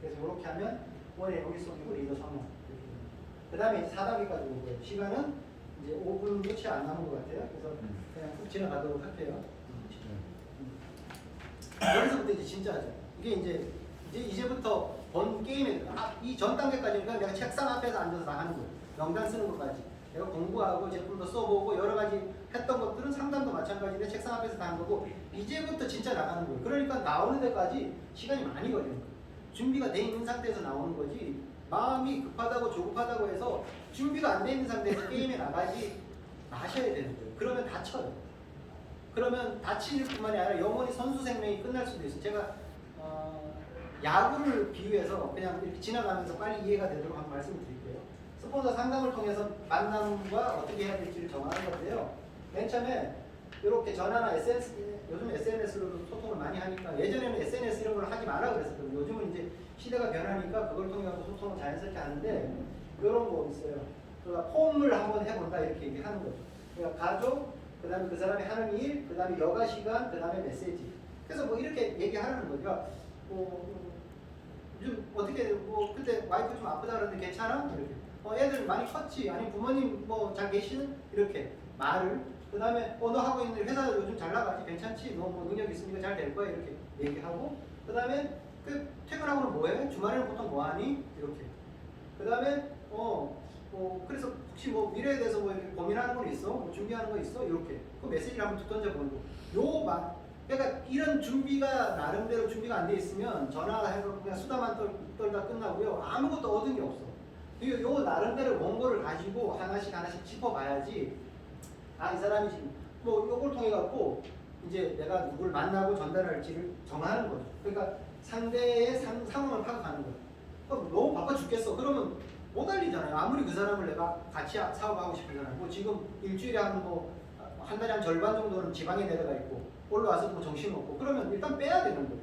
[SPEAKER 1] 그래서 이렇게 하면 원래 여기 속이고 리더 성명 그 다음에 4단계까지 오고요. 시간은 이제 5분 끝이 안 남은 것 같아요. 그래서 그냥 훅 지나가도록 할게요. 여기서부터 이제 진짜 하죠. 이게 이제부터 본 게임에 이 전 단계까지는 그냥 내가 책상 앞에서 앉아서 다 하는 거예요. 명단 쓰는 것까지. 내가 공부하고 제품도 써보고 여러 가지 했던 것들은 상담도 마찬가지인데 책상 앞에서 다 한 거고 이제부터 진짜 나가는 거예요. 그러니까 나오는 데까지 시간이 많이 걸리는 거예요. 준비가 돼 있는 상태에서 나오는 거지 마음이 급하다고 조급하다고 해서 준비가 안 돼 있는 상태에서 게임에 나가지 마셔야 되는 거예요. 그러면 다쳐요. 그러면 다칠 뿐만이 아니라 영원히 선수 생명이 끝날 수도 있어요. 제가 야구를 비유해서 그냥 이렇게 지나가면서 빨리 이해가 되도록 한번 말씀을 드릴게요. 스폰서 상담을 통해서 만남과 어떻게 해야 될지를 정하는 건데요. 맨 처음에 이렇게 전화나 요즘 SNS로도 소통을 많이 하니까 예전에는 SNS 이런 걸 하지 마라 그랬었거든요. 요즘은 이제 시대가 변하니까 그걸 통해 서 소통을 자연스럽게 하는데 이런 거 있어요. 그러니까 폼을 한번 해본다 이렇게 얘기하는 거죠. 그러니까 가족, 그 다음에 그 사람이 하는 일, 그 다음에 여가 시간, 그 다음에 메시지. 그래서 뭐 이렇게 얘기하는 거죠. 요즘 어떻게 그때 와이프 좀 아프다 그러는데 괜찮아? 이렇게. 애들 많이 컸지? 아니 부모님 뭐 잘 계시는? 이렇게 말을. 그 다음에 너 하고 있는 회사 요즘 잘 나가지? 괜찮지? 너 뭐 능력 있으니까 잘 될 거야? 이렇게 얘기하고. 그 다음에 퇴근하고는 뭐해? 주말에는 보통 뭐 하니? 이렇게. 그 다음에 그래서 혹시 뭐 미래에 대해서 뭐 이렇게 고민하는 건 있어? 뭐 준비하는 거 있어? 이렇게 그 메시지를 한번 던져보는 거. 그러니까 이런 준비가 나름대로 준비가 안 돼 있으면 전화해서 그냥 수다만 떨다 끝나고요. 아무것도 얻은 게 없어. 요 나름대로 원고를 가지고 하나씩 짚어봐야지. 이 사람이 지금 뭐 요걸 통해 갖고 이제 내가 누굴 만나고 전달할지를 정하는 거죠. 그러니까 상대의 상황을 파악하는 거예요. 너무 바빠 죽겠어. 그러면 못 알리잖아요. 아무리 그 사람을 내가 같이 사업하고 싶은 사람, 뭐 지금 일주일에 한 달에 한 절반 정도는 지방에 내려가 있고, 올라와서 뭐 정신없고 그러면 일단 빼야 되는 거예요.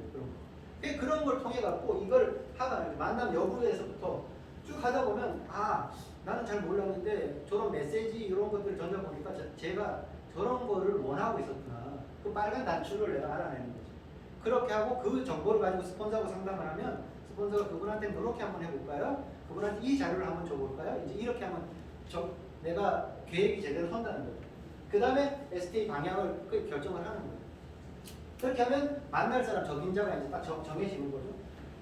[SPEAKER 1] 그런 걸 통해 갖고 이걸 하가 만남 여부에서부터 쭉 하다 보면 아 나는 잘 몰랐는데 저런 메시지 이런 것들을 던져보니까 제가 저런 거를 원하고 있었구나. 그 빨간 단추를 내가 알아내는 거죠. 그렇게 하고 그 정보를 가지고 스폰서하고 상담을 하면 스폰서가 그분한테 이렇게 한번 해볼까요? 그분한테 이 자료를 한번 줘볼까요? 이제 이렇게 하면 내가 계획이 제대로 선다는 거죠. 그 다음에 STA 방향을 결정을 하는 거예요. 그렇게 하면 만날 사람 적임자가 이제 딱 정해지는 거죠.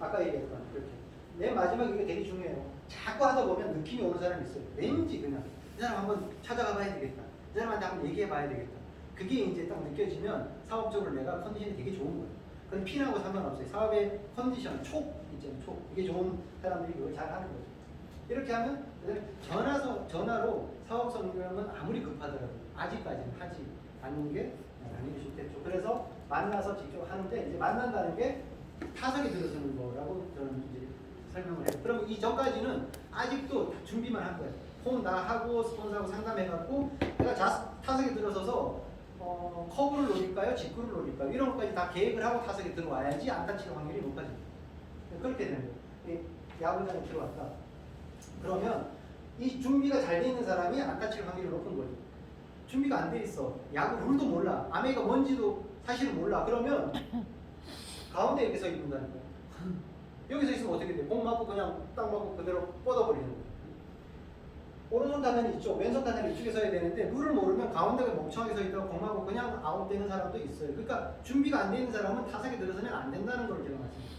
[SPEAKER 1] 아까 얘기했던 그렇게. 맨 마지막 이게 되게 중요해요. 자꾸 하다 보면 느낌이 오는 사람이 있어요. 왠지 그냥 이 사람 한번 찾아가 봐야 되겠다. 이 사람한테 한번 얘기해 봐야 되겠다. 그게 이제 딱 느껴지면 사업적으로 내가 컨디션이 되게 좋은 거예요. 그건 피나고 상관없어요. 사업의 컨디션, 촉 있잖아요. 촉. 이게 좋은 사람들이 그걸 잘 하는 거죠. 이렇게 하면 전화로 사업 성공은 아무리 급하더라도 아직까지는 하지 않는 게 당연히 좋겠죠. 그래서 만나서 직접 하는데 이제 만난다는 게 타석에 들어서는 거라고 저는 이제 설명을 해요. 그럼 이 전까지는 아직도 준비만 한 거예요. 폼 다 하고 스폰서하고 상담해갖고 내가 타석에 들어서서 커브를 노릴까요? 직구를 노릴까요? 이런 것까지 다 계획을 하고 타석에 들어와야지 안 다칠 확률이 높아집니다. 그렇게 되는 거예요. 야구장에 들어왔다. 그러면 이 준비가 잘 돼 있는 사람이 안 다칠 확률이 높은 거죠. 준비가 안 돼 있어. 야구 룰도 몰라. 아메리카 뭔지도 사실은 몰라. 그러면 가운데 이렇게 서 있는다는 거야. 여기서 있으면 어떻게 돼? 공 맞고 그냥 딱 맞고 그대로 뻗어버리는 거야. 오른손 타자는 이쪽, 왼손 타자는 이쪽에 서야 되는데 룰을 모르면 가운데가 멍청하게 서 있다가 공 맞고 그냥 아웃되는 사람도 있어요. 그러니까 준비가 안 돼 있는 사람은 타석에 들어서면 안 된다는 걸 제가 말씀드립니다.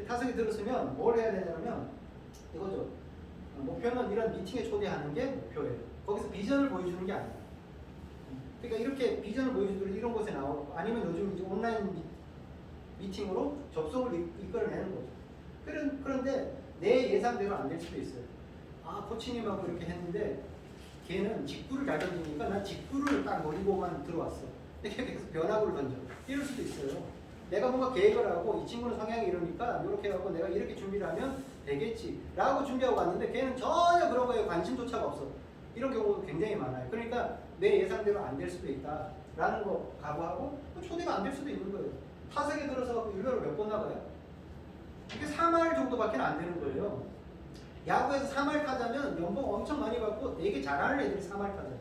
[SPEAKER 1] 타석에 들어서면 뭘 해야 되냐면 이거죠. 목표는 이런 미팅에 초대하는 게 목표예요. 거기서 비전을 보여주는 게 아니에요. 그러니까 이렇게 비전을 보여주도록 이런 곳에 나오고 아니면 요즘 이제 온라인 미팅으로 접속을 이끌어내는 거죠. 그런데 내 예상대로 안 될 수도 있어요. 아 코치님하고 이렇게 했는데 걔는 직구를 잘 던지니까 난 직구를 딱 노리고만 들어왔어. 이렇게 계속 변화구를 던져. 이럴 수도 있어요. 내가 뭔가 계획을 하고 이 친구는 성향이 이러니까 이렇게 해갖고 내가 이렇게 준비를 하면 되겠지 라고 준비하고 갔는데 걔는 전혀 그런 거에 관심조차가 없어. 이런 경우도 굉장히 많아요. 그러니까 내 예상대로 안 될 수도 있다 라는 거 각오하고 초대가 안 될 수도 있는 거예요. 타석에 들어서 일별로 몇 번 나가요? 이게 3할 정도밖에 안 되는 거예요. 야구에서 3할 타자면 연봉 엄청 많이 받고 되게 잘하는 애들이 3할 타자예요.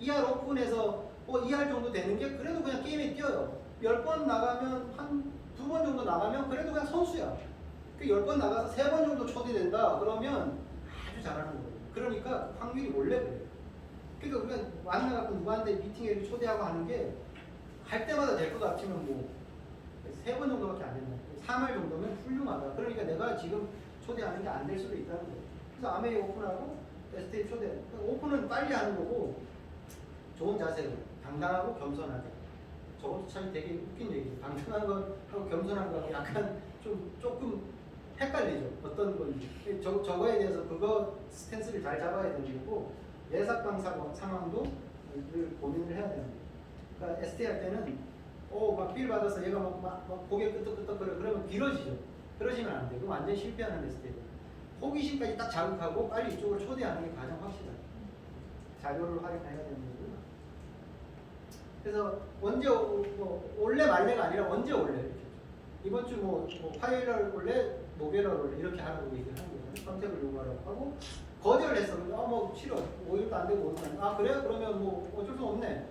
[SPEAKER 1] 2할 오픈에서 2할 정도 되는 게 그래도 그냥 게임에 뛰어요. 10번 나가면 한 2번 정도 나가면 그래도 그냥 선수야. 그 10번 나가서 3번 정도 초대된다 그러면 아주 잘하는 거예요. 그러니까 확률이 원래 그래요. 그러니까 우리가 만나갖고 누구한테 미팅에 초대하고 하는 게 할 때마다 될 것 같으면 뭐 3번 정도밖에 안 된다. 3할 정도면 훌륭하다. 그러니까 내가 지금 초대하는 게 안 될 수도 있다는 거예요. 그래서 아메이 오픈하고 STA 초대. 오픈은 빨리 하는 거고 좋은 자세로 당당하고 겸손하게. 저것도 참 되게 웃긴 얘기예요. 당당한 거하고 겸손한 거하고 약간 조금 헷갈리죠. 어떤 건지. 저거에 대해서 그거 스탠스를 잘 잡아야 되는 거고 예사병 상황도 늘 고민을 해야 되는 거예요. 그러니까 STA 할 때는 막 필 받아서 얘가 막 고개 끄덕끄덕 그러면 길어지죠. 그러시면 안 돼요. 그럼 완전히 실패하는 STA. 호기심까지 딱 자극하고 빨리 이쪽으로 초대하는 게 가장 확실해요. 자료를 활용해야 되는 거고요. 그래서 언제 올래 말래가 아니라 언제 올래 이렇게. 이번 주 화요일 날 올래 목요일 날 올래 이렇게 하라고 얘기를 하는 거예요. 선택을 요구하라고 하고 거절을 했어. 싫어. 5일도 안 되고 5일도 안 되고. 아 그래? 그러면 어쩔 수 없네.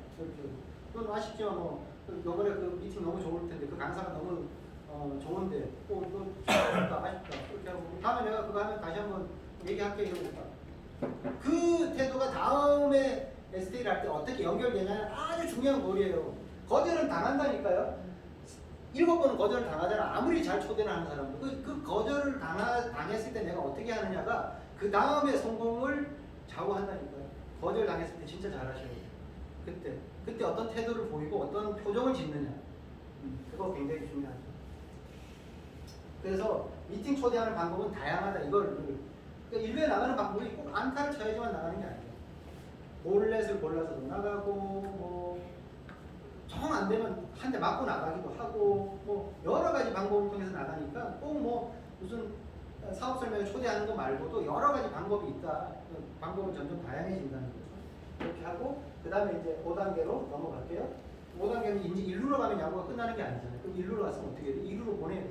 [SPEAKER 1] 그건 아쉽지만 요번에 그 미팅 너무 좋을 텐데 그 강사가 너무 좋은데 너 아쉽다. 그렇게 하고 다음에 내가 그거 하면 다시 한번 얘기할게 이러고 그 태도가 다음에 ST를 할 때 어떻게 연결되냐는 아주 중요한 거리예요. 거절은 당한다니까요. 7번은 거절을 당하잖아. 아무리 잘 초대를 하는 사람도 그 거절을 당했을 때 내가 어떻게 하느냐가 그 다음에 성공을 좌우한다니까요. 거절 당했을 때 진짜 잘하셔야 돼요. 그때 어떤 태도를 보이고 어떤 표정을 짓느냐 그거 굉장히 중요하죠. 그래서 미팅 초대하는 방법은 다양하다. 이걸 그러니까 일루에 나가는 방법이 꼭 안타를 쳐야지만 나가는 게 아니에요. 볼넷을 골라서도 나가고 정 안 되면 한 대 맞고 나가기도 하고 여러 가지 방법을 통해서 나가니까 꼭 무슨 사업 설명회 초대하는 거 말고도 여러 가지 방법이 있다. 방법은 점점 다양해진다는 거죠. 그렇게 하고 그 다음에 이제 5단계로 넘어갈게요. 5단계는 이제 1루로 가면 야구가 끝나는 게 아니잖아요. 그럼 1루로 갔으면 어떻게 해요? 2루로 보내.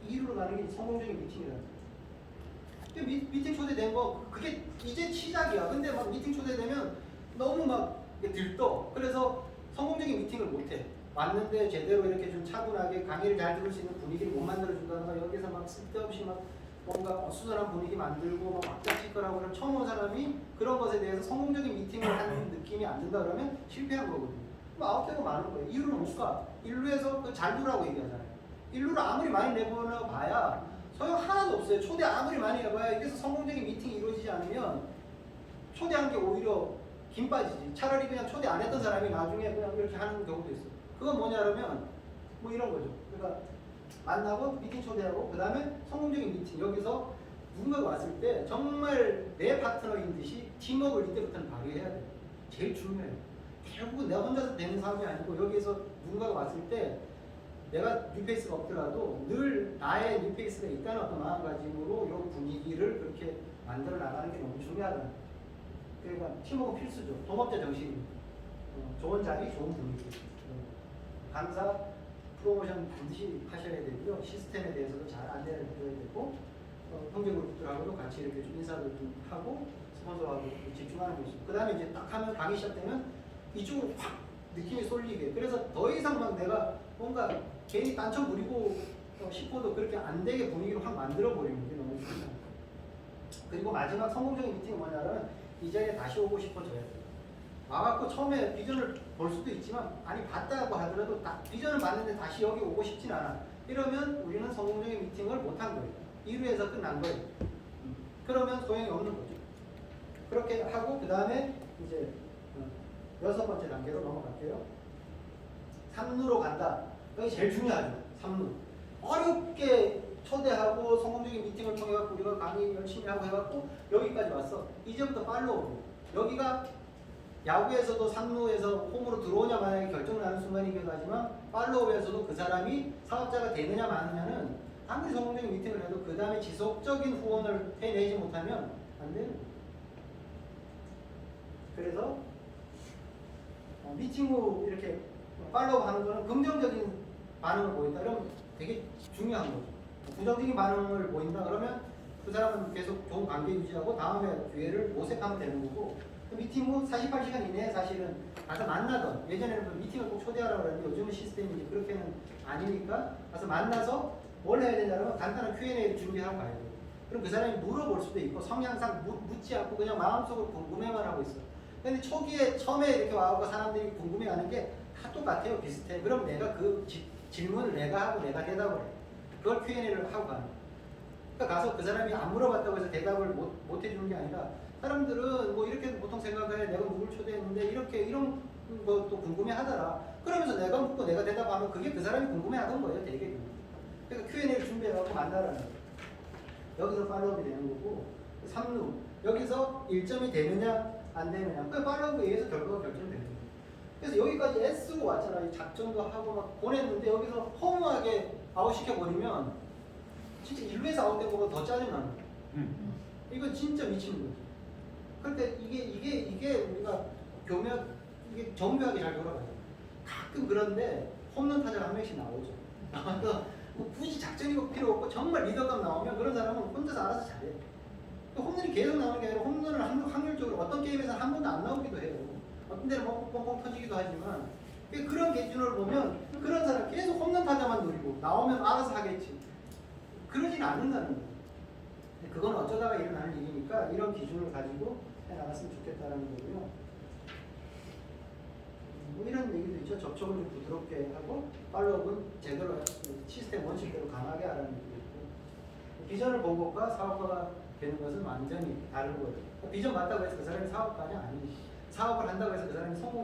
[SPEAKER 1] 2루로 가는 게 성공적인 미팅이라는 거예요. 미팅 초대된 거 그게 이제 시작이야. 근데 막 미팅 초대되면 너무 막 들떠. 그래서 성공적인 미팅을 못해. 왔는데 제대로 이렇게 좀 차분하게 강의를 잘 들을 수 있는 분위기를 못 만들어준다든가 여기서 막 쓸데없이 막 뭔가 어수선한 분위기 만들고 막 막장짓거라고 그러면 처음 온 사람이 그런 것에 대해서 성공적인 미팅을 하는 느낌이 안 든다 그러면 실패한 거거든요. 그럼 아웃되고 마는 거예요. 2루는 못 가. 1루에서 그 잘루라고 얘기하잖아요. 1루를 아무리 많이 내보나 봐야 소용 하나도 없어요. 초대 아무리 많이 해봐야 여기서 성공적인 미팅이 이루어지지 않으면 초대한 게 오히려 김 빠지지. 차라리 그냥 초대 안 했던 사람이 나중에 그냥 이렇게 하는 경우도 있어요. 그건 뭐냐면 뭐 이런 거죠. 그러니까 만나고 미팅 초대하고 그 다음에 성공적인 미팅. 여기서 누군가가 왔을 때 정말 내 파트너인 듯이 팀워크를 이때부터는 발휘해야 돼요. 제일 중요해요. 결국은 내가 혼자서 되는 사업이 아니고 여기에서 누군가가 왔을 때 내가 뉴페이스가 없더라도 늘 나의 뉴페이스가 있다는 어떤 마음가짐으로 이 분위기를 그렇게 만들어 나가는 게 너무 중요하다. 그러니까 팀워크 필수죠. 동업자 정신입니다. 좋은 자리, 좋은 분위기. 강사, 프로모션 반드시 하셔야 되고요. 시스템에 대해서도 잘 안내를 해줘야 되고 형제그룹들하고도 같이 이렇게 좀 인사도 좀 하고 스폰서하고 집중하는 게 있어요. 그 다음에 이제 딱 하면 강의 시작되면 이쪽으로 확 느낌이 쏠리게. 그래서 더 이상 막 내가 뭔가 괜히 딴청 부리고 싶어도 그렇게 안 되게 분위기를 확 만들어 버리는 게 너무 중요해요. 그리고 마지막 성공적인 미팅은 뭐냐면 이 자리에 다시 오고 싶어져야 돼요. 와갖고 처음에 비전을 볼 수도 있지만 아니 봤다고 하더라도 비전을 봤는데 다시 여기 오고 싶진 않아. 이러면 우리는 성공적인 미팅을 못한 거예요. 2루에서 끝난 거예요. 그러면 소용이 없는 거죠. 그렇게 하고 그 다음에 이제 6번째 단계로 넘어갈게요. 3루로 간다. 여기 제일 중요하죠. 3루. 어렵게 초대하고 성공적인 미팅을 통해 갖고 우리가 강의 열심히 하고 해갖고 여기까지 왔어. 이제부터 팔로우. 여기가 야구에서도 3루에서 홈으로 들어오냐 마냐에 결정나는 순간이긴 하지만 팔로우에서도 그 사람이 사업자가 되느냐 마느냐는 아무리 성공적인 미팅을 해도 그 다음에 지속적인 후원을 해내지 못하면 안 되는 거예요. 그래서 미팅 후 이렇게 팔로우 하는 거는 긍정적인 반응을 보인다. 그러면 되게 중요한 거죠. 부정적인 반응을 보인다 그러면 그 사람은 계속 좋은 관계 유지하고 다음에 기회를 모색하면 되는 거고 미팅 후 48시간 이내에 사실은 가서 만나던 예전에는 미팅을 꼭 초대하라고 그랬는데 요즘은 시스템이 이제 그렇게는 아니니까 가서 만나서 뭘 해야 되냐면 간단한 Q&A 준비하고 가야 돼요. 그럼 그 사람이 물어볼 수도 있고 성향상 묻지 않고 그냥 마음속으로 궁금해만 하고 있어. 근데 초기에 처음에 이렇게 와서 사람들이 궁금해하는 게 다 똑같아요. 비슷해. 그럼 내가 그 질문을 내가 하고 내가 대답을 해. 그걸 Q&A를 하고 가는 거야. 그러니까 가서 그 사람이 안 물어봤다고 해서 대답을 못 해주는 게 아니라 사람들은 뭐 이렇게 보통 생각해. 내가 누굴 초대했는데 이런 것도 궁금해하더라. 그러면서 내가 묻고 내가 대답하면 그게 그 사람이 궁금해하던 거예요. 되게. 그러니까 Q&A를 준비해갖고 만나라는 거예요. 여기서 팔로우업이 되는 거고 3루 여기서 1점이 되느냐 안 되느냐 그 팔로우업에 의해서 결과가 결정되는 거예요. 그래서 여기까지 애쓰고 왔잖아. 이 작전도 하고 막 보냈는데 여기서 허무하게 아웃시켜버리면 진짜 1루에서 아웃된 것보다 더 짜증나는 거예요. 이건 진짜 미치는 거죠. 그런데 이게 우리가 이게 정교하게 잘 돌아가요. 가끔 그런데 홈런 타자가 한 명씩 나오죠. 뭐 굳이 작전이 필요 없고 정말 리더감 나오면 그런 사람은 혼자서 알아서 잘해. 홈런이 계속 나오는 게 아니라 홈런을 확률적으로 어떤 게임에서는 한 번도 안 나오기도 해요. 어떤 데는 뭐 뻥뻥 터지기도 하지만 그런 기준을 보면 그런 사람 계속 홈런 타자만 노리고 나오면 알아서 하겠지. 그러진 않는다는 거예요. 그건 어쩌다가 일어나는 일이니까 이런 기준을 가지고 해나갔으면 좋겠다는 거고요. 뭐 이런 얘기도 있죠. 접촉을 좀 부드럽게 하고 팔로우업은 제대로 시스템 원칙대로 강하게 하라는 얘기도 있고 비전을 본 것과 사업가가 되는 것은 완전히 다른 거예요. 비전 맞다고 해서 그 사람이 사업가냐 아니지. 사업을 한다고 해서 그 사람이